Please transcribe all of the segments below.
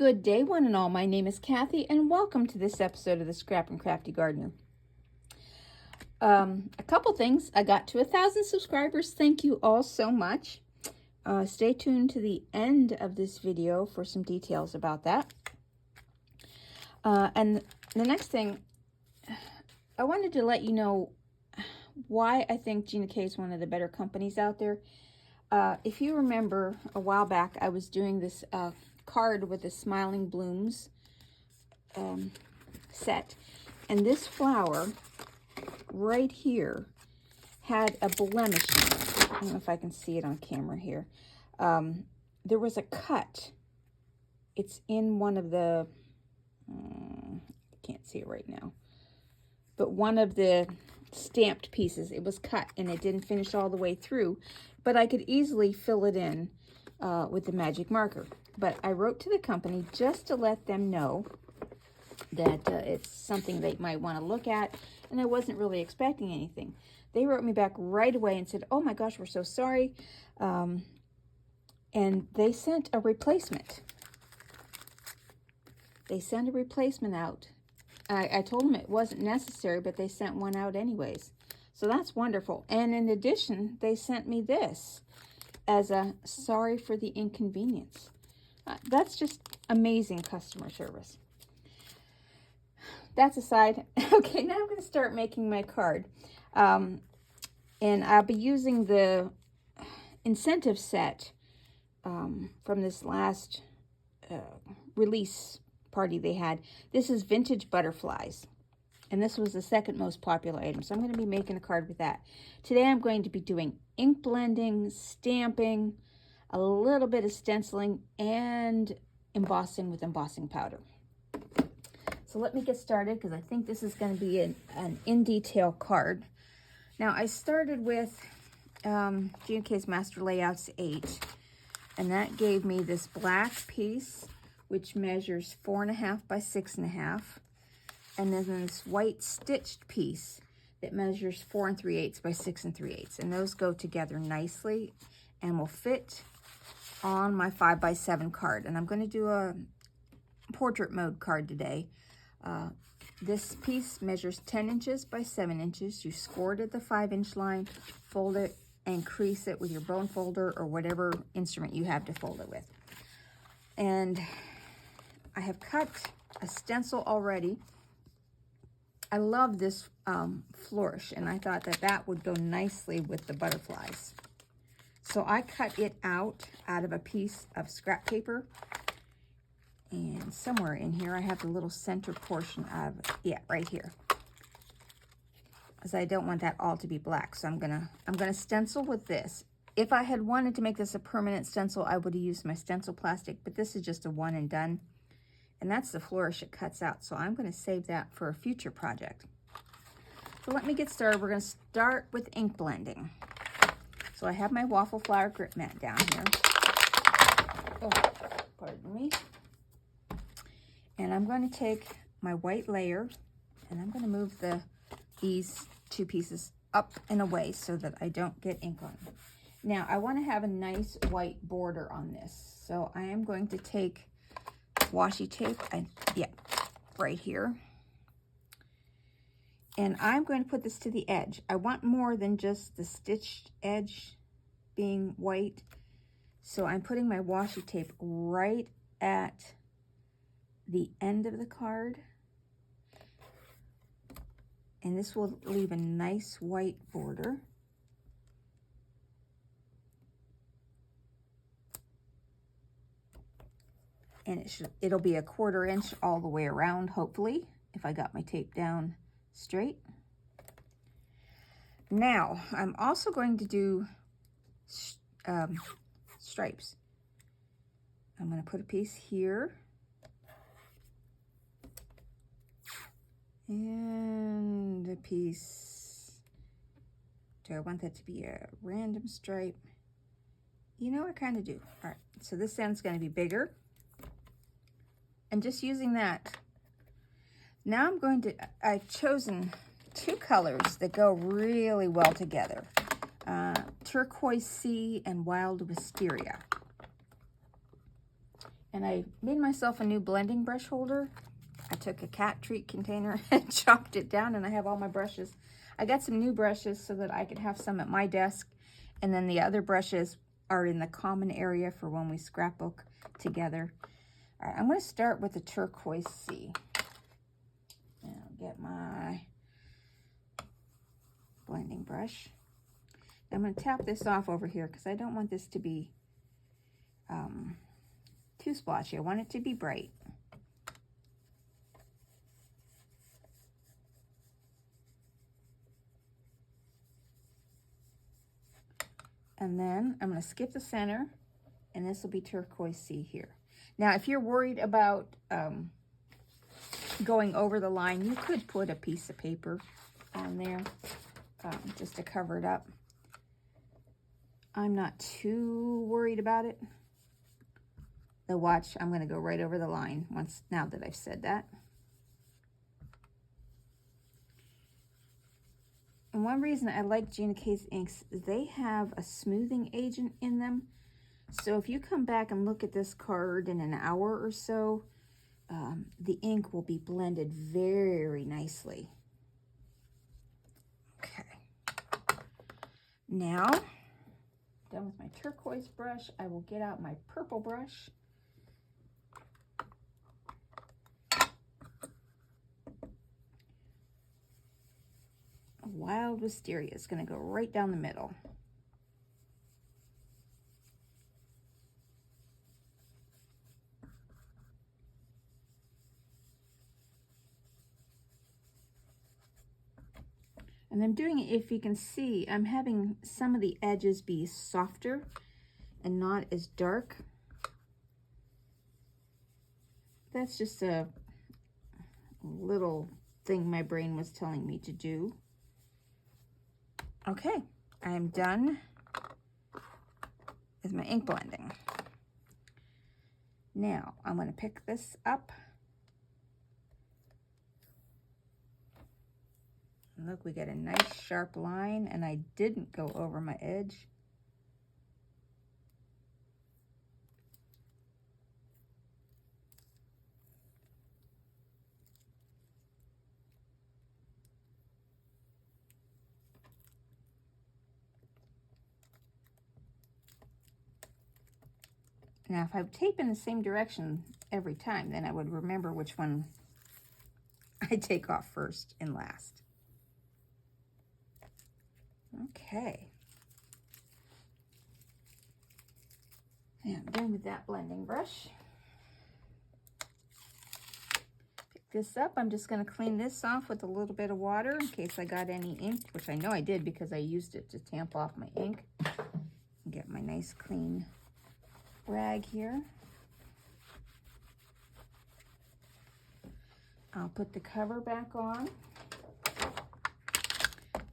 Good day, one and all. My name is Kathy, and welcome to this episode of the Scrap and Crafty Gardener. A couple things. I got to 1,000 subscribers. Thank you all so much. Stay tuned to the end of this video for some details about that. And the next thing, I wanted to let you know why I think GinaK is one of the better companies out there. If you remember, a while back, I was doing this card with the Smiling Blooms set, and this flower right here had a blemish in it. I don't know if I can see it on camera here. There was a cut. It's in one of the I can't see it right now, but one of the stamped pieces, it was cut and it didn't finish all the way through, but I could easily fill it in with the magic marker. But I wrote to the company just to let them know that it's something they might want to look at, and I wasn't really expecting anything. They wrote me back right away and said, "Oh my gosh, we're so sorry," and they sent a replacement. They sent a replacement out. I told them it wasn't necessary, but they sent one out anyways. So that's wonderful. And in addition, they sent me this as a sorry for the inconvenience. That's just amazing customer service. That's aside. Okay, now I'm going to start making my card. And I'll be using the incentive set from this last release party they had. This is vintage butterflies. And this was the second most popular item. So I'm going to be making a card with that. Today I'm going to be doing ink blending, stamping, a little bit of stenciling, and embossing with embossing powder. So let me get started because I think this is going to be an in-detail card. Now I started with GinaK's Master Layouts 8, and that gave me this black piece which measures 4.5 by 6.5, and then this white stitched piece that measures 4 3/8 by 6 3/8, and those go together nicely and will fit on my 5 by 7 card. And I'm going to do a portrait mode card today. This piece measures 10 inches by 7 inches. You score it at the 5-inch line, fold it, and crease it with your bone folder or whatever instrument you have to fold it with. And I have cut a stencil already. I love this flourish, and I thought that that would go nicely with the butterflies. So I cut it out of a piece of scrap paper, and somewhere in here I have the little center portion of, yeah, right here, because I don't want that all to be black. So I'm gonna stencil with this. If I had wanted to make this a permanent stencil, I would have used my stencil plastic, but this is just a one and done. And that's the flourish it cuts out. So I'm going to save that for a future project. So let me get started. We're going to start with ink blending. So I have my waffle flower grip mat down here. Oh, pardon me. And I'm going to take my white layer, and I'm going to move these two pieces up and away so that I don't get ink on them. Now I want to have a nice white border on this. So I am going to take washi tape, and yeah, right here, and I'm going to put this to the edge. I want more than just the stitched edge being white, so I'm putting my washi tape right at the end of the card, and this will leave a nice white border. And it'll be a 1/4 inch all the way around, hopefully, if I got my tape down straight. Now, I'm also going to do stripes. I'm going to put a piece here. And a piece. Do I want that to be a random stripe? You know, I kind of do. All right, so this end's going to be bigger. And just using that. Now I've chosen 2 colors that go really well together. Turquoise Sea and Wild Wisteria. And I made myself a new blending brush holder. I took a cat treat container and chopped it down, and I have all my brushes. I got some new brushes so that I could have some at my desk, and then the other brushes are in the common area for when we scrapbook together. All right, I'm going to start with the Turquoise Sea. And I'll get my blending brush. I'm going to tap this off over here because I don't want this to be too splotchy. I want it to be bright. And then I'm going to skip the center, and this will be Turquoise Sea here. Now, if you're worried about going over the line, you could put a piece of paper on there just to cover it up. I'm not too worried about it. Though watch, I'm going to go right over the line now that I've said that. And one reason I like GinaK's inks is they have a smoothing agent in them. So if you come back and look at this card in an hour or so, the ink will be blended very nicely. Okay. Now, done with my turquoise brush, I will get out my purple brush. Wild Wisteria is going to go right down the middle. And I'm doing it, if you can see, I'm having some of the edges be softer and not as dark. That's just a little thing my brain was telling me to do. Okay, I'm done with my ink blending. Now, I'm going to pick this up. Look, we got a nice sharp line, and I didn't go over my edge. Now, if I tape in the same direction every time, then I would remember which one I take off first and last. Okay. Now I'm done with that blending brush. Pick this up. I'm just going to clean this off with a little bit of water in case I got any ink, which I know I did because I used it to tamp off my ink. Get my nice clean rag here. I'll put the cover back on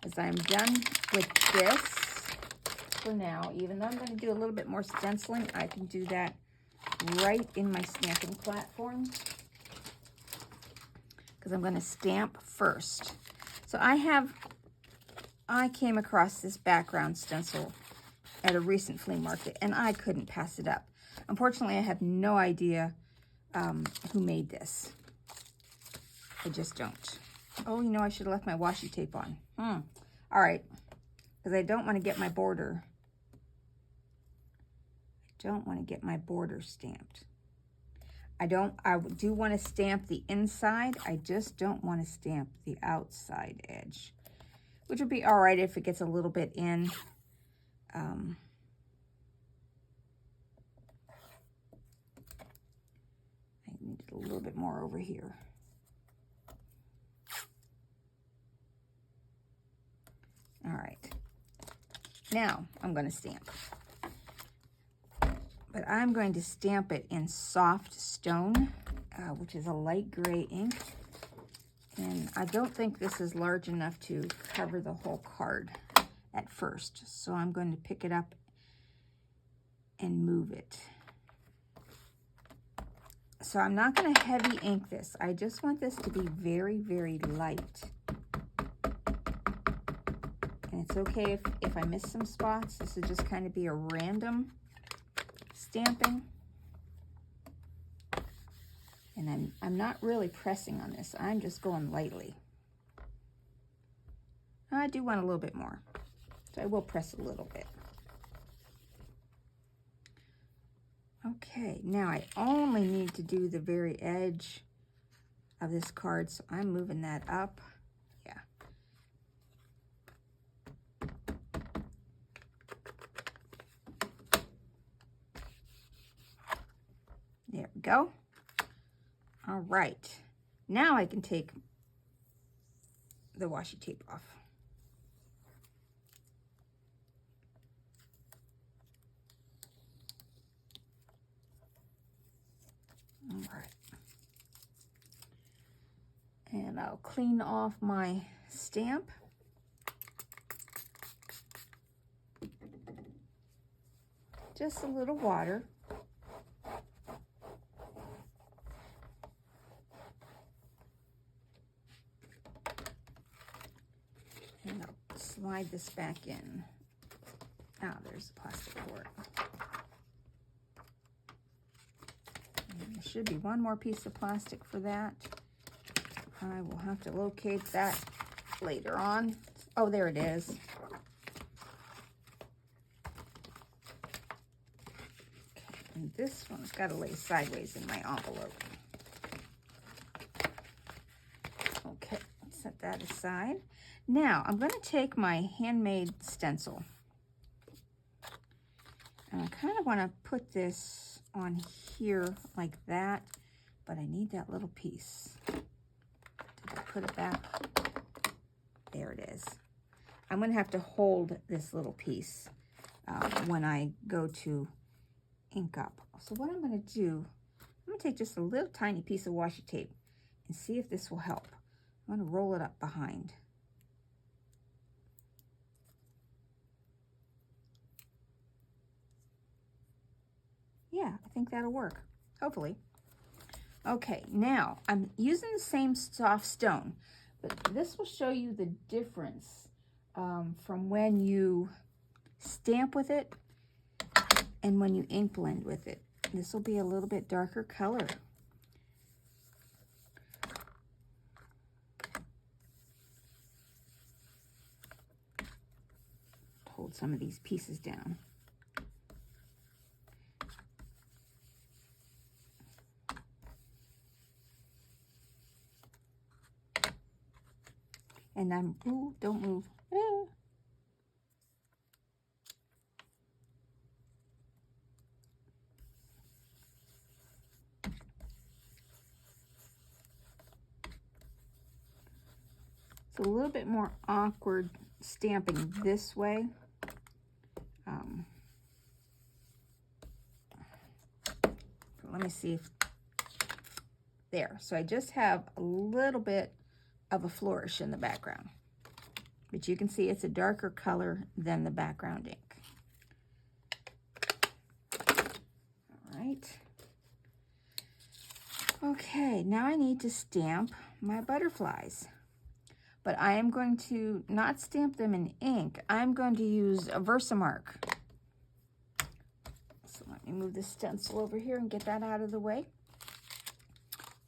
as I'm done with this for now. Even though I'm going to do a little bit more stenciling, I can do that right in my stamping platform because I'm going to stamp first. So I came across this background stencil at a recent flea market, and I couldn't pass it up. Unfortunately, I have no idea who made this. I just don't. Oh, you know, I should have left my washi tape on. All right, because I don't want to get my border. I don't want to get my border stamped. I do want to stamp the inside. I just don't want to stamp the outside edge, which would be all right if it gets a little bit in. I need a little bit more over here. All right, now I'm going to stamp, but I'm going to stamp it in soft stone, which is a light gray ink, and I don't think this is large enough to cover the whole card at first, so I'm going to pick it up and move it. So I'm not going to heavy ink this. I just want this to be very, very light. And it's okay if I miss some spots. This would just kind of be a random stamping. And I'm not really pressing on this. I'm just going lightly. I do want a little bit more, so I will press a little bit. Okay, now I only need to do the very edge of this card, so I'm moving that up. Yeah. There we go. All right, now I can take the washi tape off. All right. And I'll clean off my stamp. Just a little water. And I'll slide this back in. Ah, there's the plastic for it. And there should be one more piece of plastic for that. I will have to locate that later on. Oh, there it is. Okay, and this one's got to lay sideways in my envelope. Okay, set that aside. Now, I'm going to take my handmade stencil. And I kind of want to put this on here like that, but I need that little piece. Put it back. There it is. I'm going to have to hold this little piece when I go to ink up. So what I'm going to do, I'm going to take just a little tiny piece of washi tape and see if this will help. I'm going to roll it up behind. Yeah, I think that'll work, hopefully. Okay, now I'm using the same soft stone, but this will show you the difference from when you stamp with it and when you ink blend with it. This will be a little bit darker color. Hold some of these pieces down. And I'm, ooh, don't move. Ah. It's a little bit more awkward stamping this way. Let me see if, there. So I just have a little bit of a flourish in the background, but you can see it's a darker color than the background ink. All right. Okay, now I need to stamp my butterflies, but I am going to not stamp them in ink. I'm going to use a Versamark. So let me move this stencil over here and get that out of the way.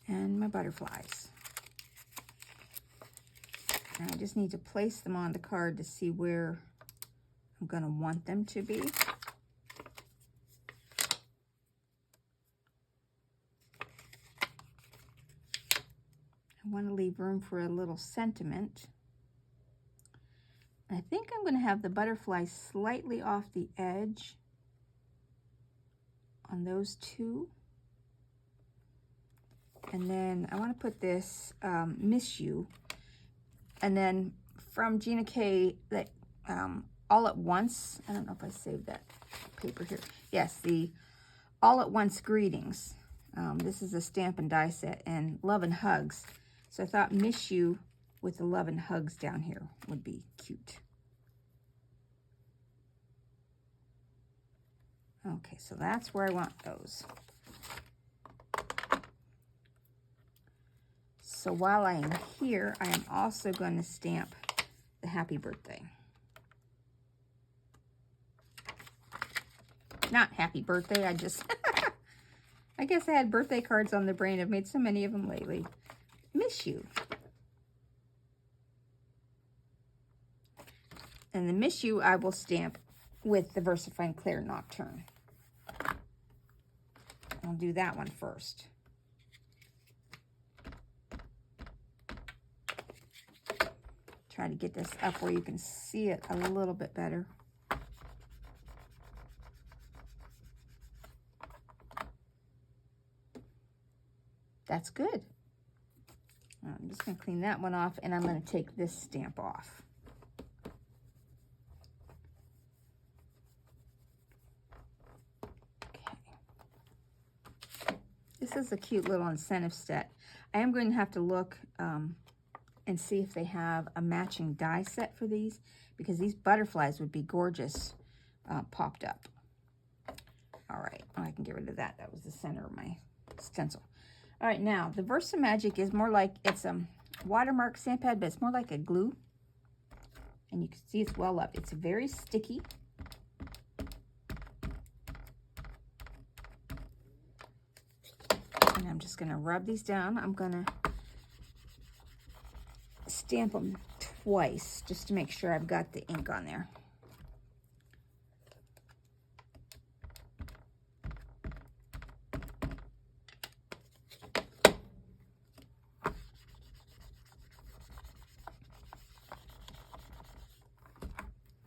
And my butterflies. And I just need to place them on the card to see where I'm going to want them to be. I want to leave room for a little sentiment. I think I'm going to have the butterfly slightly off the edge on those two. And then I want to put this Miss You. And then from GinaK, that All at Once, I don't know if I saved that paper here. Yes, the All at Once Greetings. This is a stamp and die set, and Love and Hugs. So I thought Miss You with the Love and Hugs down here would be cute. Okay, so that's where I want those. So while I am here, I am also going to stamp the happy birthday. Not happy birthday, I I guess I had birthday cards on the brain. I've made so many of them lately. Miss you. And the Miss You I will stamp with the VersaFine Clear Nocturne. I'll do that one first. Try to get this up where you can see it a little bit better. That's good. I'm just going to clean that one off, and I'm going to take this stamp off. Okay. This is a cute little incentive set. I am going to have to look and see if they have a matching die set for these, because these butterflies would be gorgeous popped up. All right, oh, I can get rid of that. That was the center of my stencil. All right, now the VersaMagic is more like, it's a watermark stamp pad, but it's more like a glue. And you can see it's well up. It's very sticky. And I'm just gonna rub these down. I'm gonna stamp them twice just to make sure I've got the ink on there.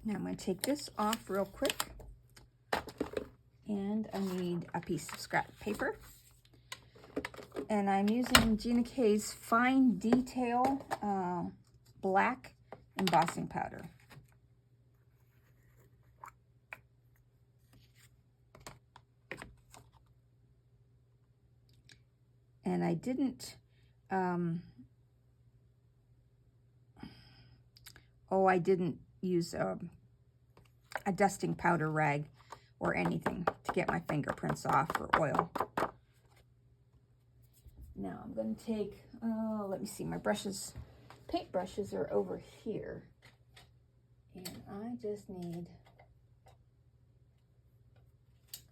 Now I'm going to take this off real quick, and I need a piece of scrap paper, and I'm using GinaK's Fine Detail black embossing powder. And I didn't I didn't use a dusting powder rag or anything to get my fingerprints off or oil. Now I'm going to take, let me see, my brushes, paint brushes are over here. And I just need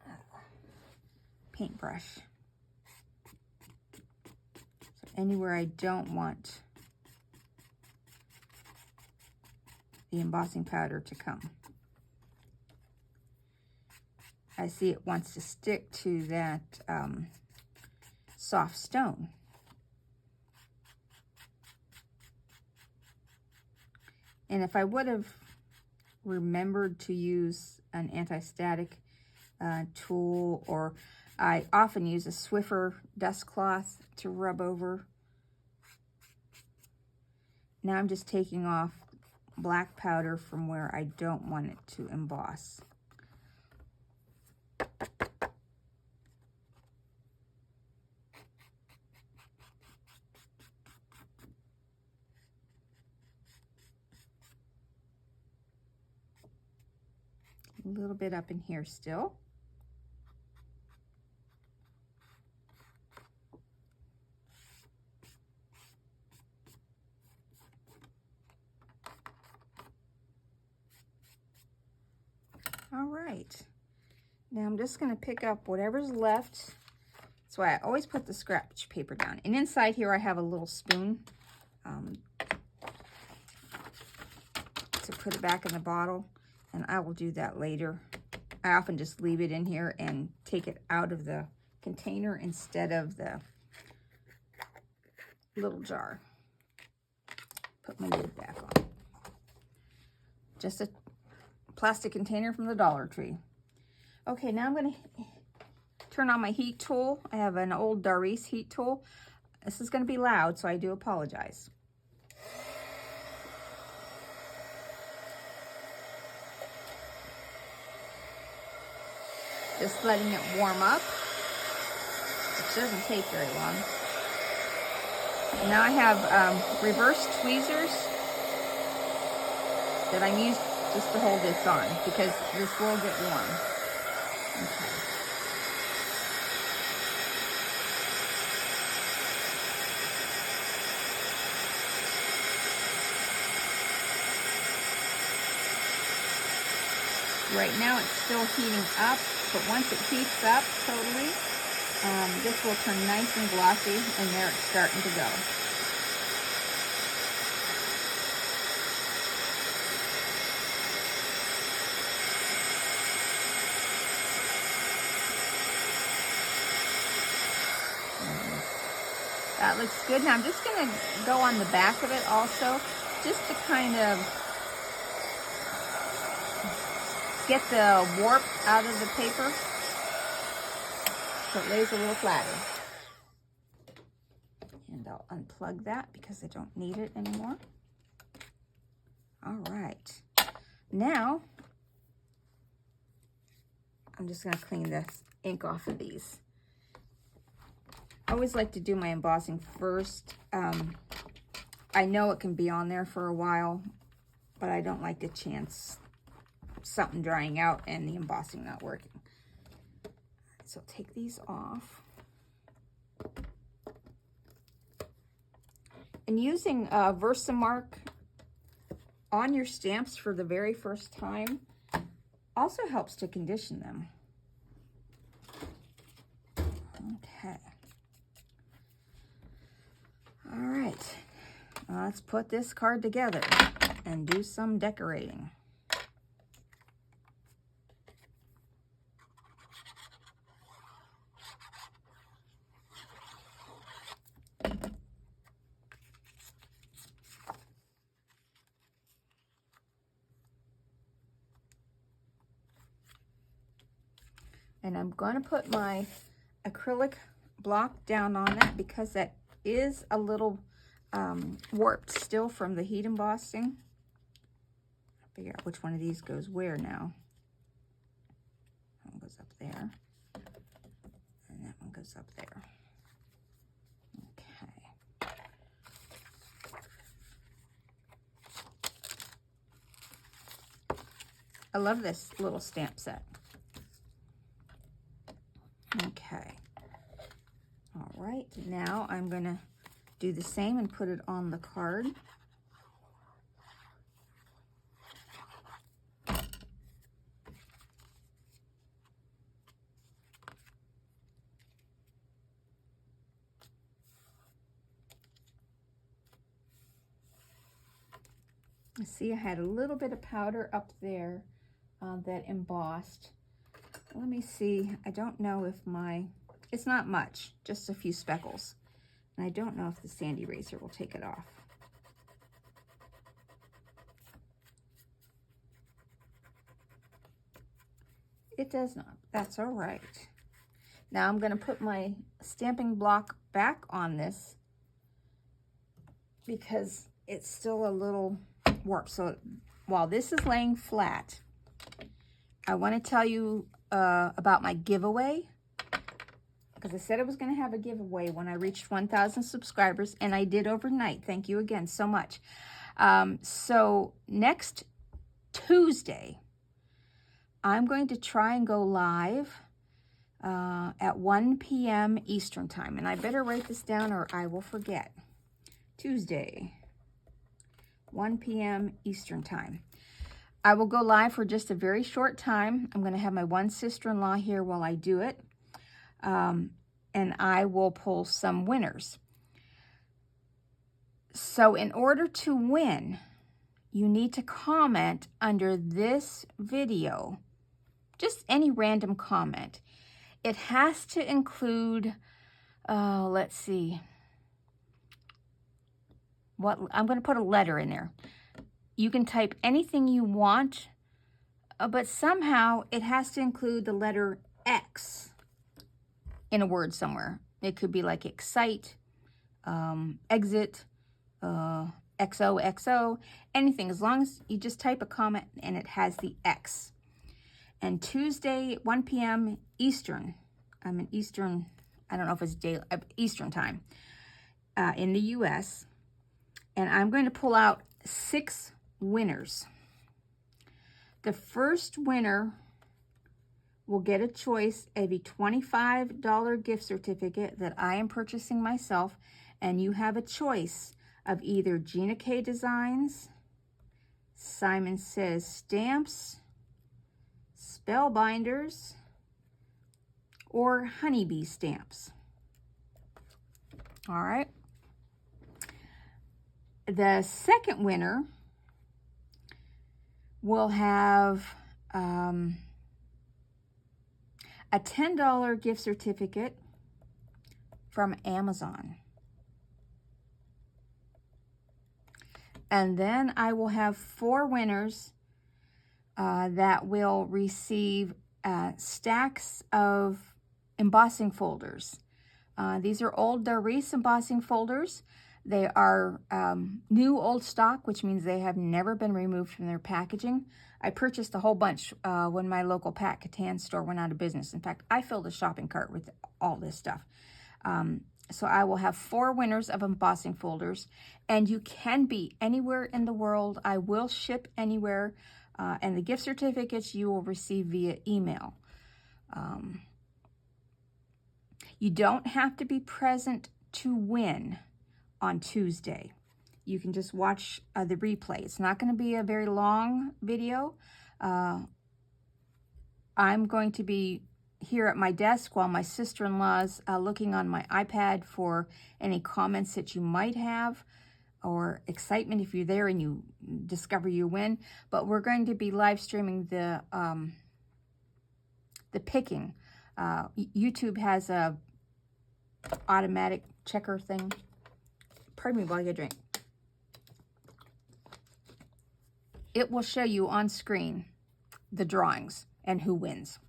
a paintbrush. So anywhere I don't want the embossing powder to come. I see it wants to stick to that soft stone. And if I would have remembered to use an anti-static tool, or I often use a Swiffer dust cloth to rub over. Now I'm just taking off black powder from where I don't want it to emboss. A little bit up in here still. All right, now I'm just going to pick up whatever's left. That's why I always put the scrap paper down. And inside here I have a little spoon to put it back in the bottle, and I will do that later. I often just leave it in here and take it out of the container instead of the little jar. Put my lid back on. Just a plastic container from the Dollar Tree. Okay, now I'm going to turn on my heat tool. I have an old Darice heat tool. This is going to be loud, so I do apologize. Just letting it warm up. It doesn't take very long. And now I have reverse tweezers that I'm using just to hold this on, because this will get warm. Okay. Right now it's still heating up, but once it heats up totally, This will turn nice and glossy, and there it's starting to go. That looks good. Now I'm just going to go on the back of it also, just to kind of get the warp out of the paper so it lays a little flatter. And I'll unplug that because I don't need it anymore. All right. Now, I'm just going to clean the ink off of these. I always like to do my embossing first. I know it can be on there for a while, but I don't like to chance something drying out and the embossing not working. So take these off. And using Versamark on your stamps for the very first time also helps to condition them. Okay. All right, let's put this card together and do some decorating. And I'm going to put my acrylic block down on that because that is a little warped still from the heat embossing. I'll figure out which one of these goes where now. That one goes up there. And that one goes up there. Okay. I love this little stamp set. Okay. All right, now I'm going to do the same and put it on the card. See, I had a little bit of powder up there that embossed. Let me see. I don't know if it's not much, just a few speckles. And I don't know if the sand eraser will take it off. It does not. That's all right. Now I'm going to put my stamping block back on this because it's still a little warped. So while this is laying flat, I want to tell you about my giveaway, because I said I was going to have a giveaway when I reached 1,000 subscribers, and I did overnight. Thank you again so much. So next Tuesday, I'm going to try and go live at 1 p.m. Eastern time, and I better write this down or I will forget. Tuesday, 1 p.m. Eastern time. I will go live for just a very short time. I'm going to have my one sister-in-law here while I do it. And I will pull some winners. So in order to win, you need to comment under this video, just any random comment. It has to include, let's see, I'm going to put a letter in there. You can type anything you want, but somehow it has to include the letter X in a word somewhere. It could be like excite, exit, XOXO, anything, as long as you just type a comment and it has the X. And Tuesday, 1 p.m. Eastern, I'm in Eastern, I don't know if it's Eastern time, in the US, and I'm going to pull out 6 winners. The first winner will get a choice of a $25 gift certificate that I am purchasing myself, and you have a choice of either GinaK Designs, Simon Says Stamps, Spellbinders, or honeybee stamps. All right. The second winner will have a $10 gift certificate from Amazon. And then I will have 4 winners that will receive stacks of embossing folders. These are old Darice embossing folders. They are new old stock, which means they have never been removed from their packaging. I purchased a whole bunch when my local Pat Catan store went out of business. In fact, I filled a shopping cart with all this stuff. So I will have 4 winners of embossing folders, and you can be anywhere in the world. I will ship anywhere, and the gift certificates you will receive via email. You don't have to be present to win on Tuesday. You can just watch the replay. It's not going to be a very long video. I'm going to be here at my desk while my sister-in-law's looking on my iPad for any comments that you might have or excitement if you're there and you discover you win. But we're going to be live streaming the picking. YouTube has a automatic checker thing. Pardon me while you drink. It will show you on screen the drawings and who wins.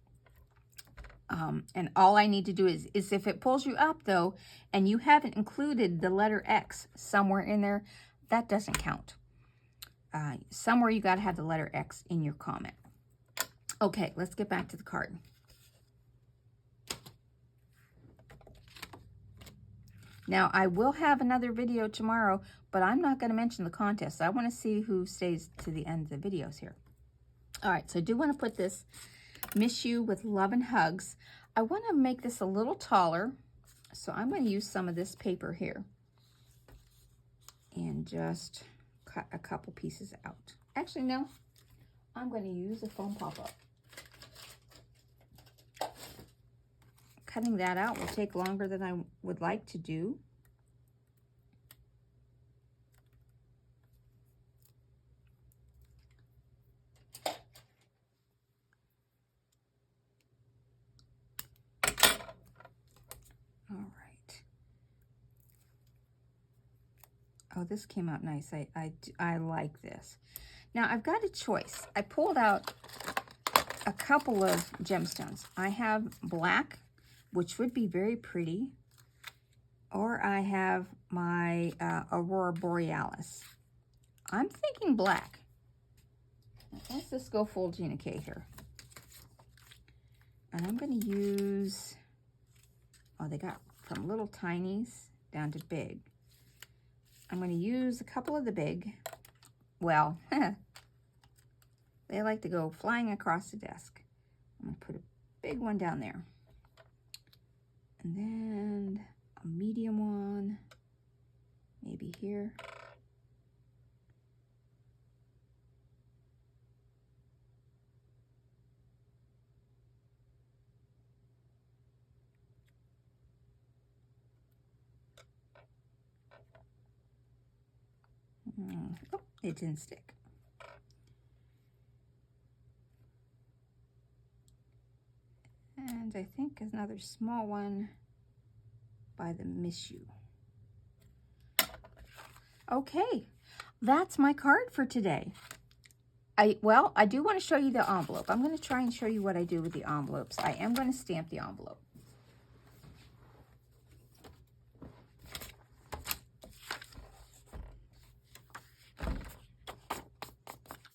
And all I need to do is if it pulls you up, though, and you haven't included the letter X somewhere in there, that doesn't count. Somewhere you got to have the letter X in your comment. Okay, let's get back to the card. Now, I will have another video tomorrow, but I'm not going to mention the contest. I want to see who stays to the end of the videos here. All right, so I do want to put this Miss You with Love and Hugs. I want to make this a little taller, so I'm going to use some of this paper here and just cut a couple pieces out. Actually, no, I'm going to use a foam pop-up. Cutting that out will take longer than I would like to do. All right. Oh, this came out nice. I like this. Now, I've got a choice. I pulled out a couple of gemstones. I have black, which would be very pretty, or I have my Aurora Borealis. I'm thinking black. Let's just go full GinaK here. And I'm going to use, oh, they got from little tinies down to big. I'm going to use a couple of the big. Well, they like to go flying across the desk. I'm going to put a big one down there. And then a medium one, maybe here. Oh, it didn't stick. And I think another small one by the Miss You. Okay, that's my card for today. I do want to show you the envelope. I'm going to try and show you what I do with the envelopes. I am going to stamp the envelope.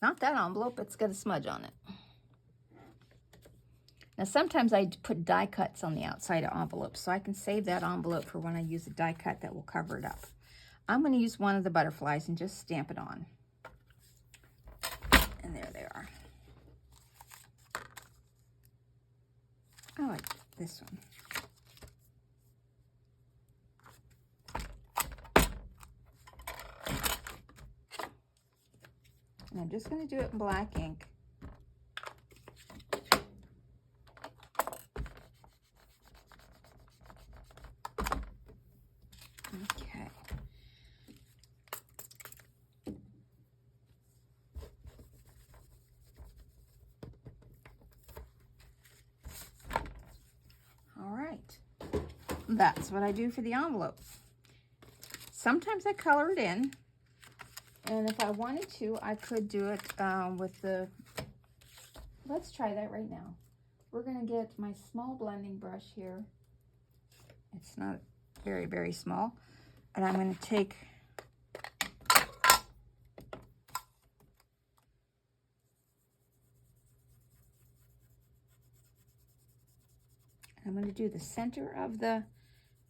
Not that envelope, it's got a smudge on it. Now, sometimes I put die cuts on the outside of envelopes, so I can save that envelope for when I use a die cut that will cover it up. I'm going to use one of the butterflies and just stamp it on. And there they are. I like this one. And I'm just going to do it in black ink. that's what I do for the envelope. Sometimes I color it in, and if I wanted to, I could do it with the, let's try that right now. We're gonna get my small blending brush here. It's not very, very small. And I'm gonna take, I'm going to do the center of the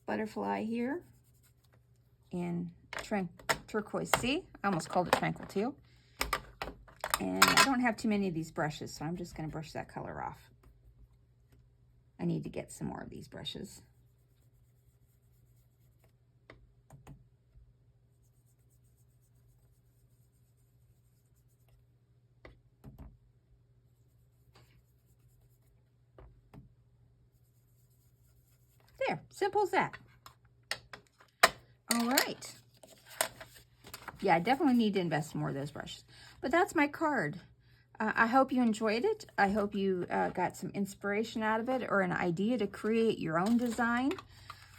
butterfly here in Turquoise Sea. I almost called it Tranquil Teal. And I don't have too many of these brushes, so I'm just going to brush that color off. I need to get some more of these brushes. There, simple as that. All right. Yeah, I definitely need to invest in more of those brushes. But that's my card. I hope you enjoyed it. I hope you got some inspiration out of it or an idea to create your own design.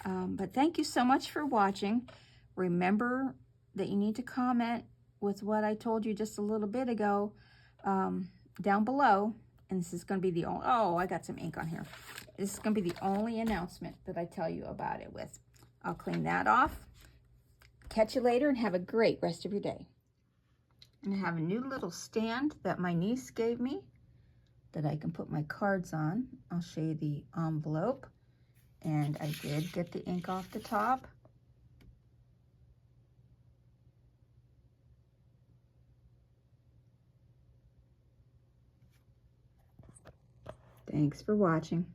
But thank you so much for watching. Remember that you need to comment with what I told you just a little bit ago down below. And this is going to be the only, oh, I got some ink on here. This is going to be the only announcement that I tell you about it with. I'll clean that off. Catch you later and have a great rest of your day. And I have a new little stand that my niece gave me that I can put my cards on. I'll show you the envelope. And I did get the ink off the top. Thanks for watching.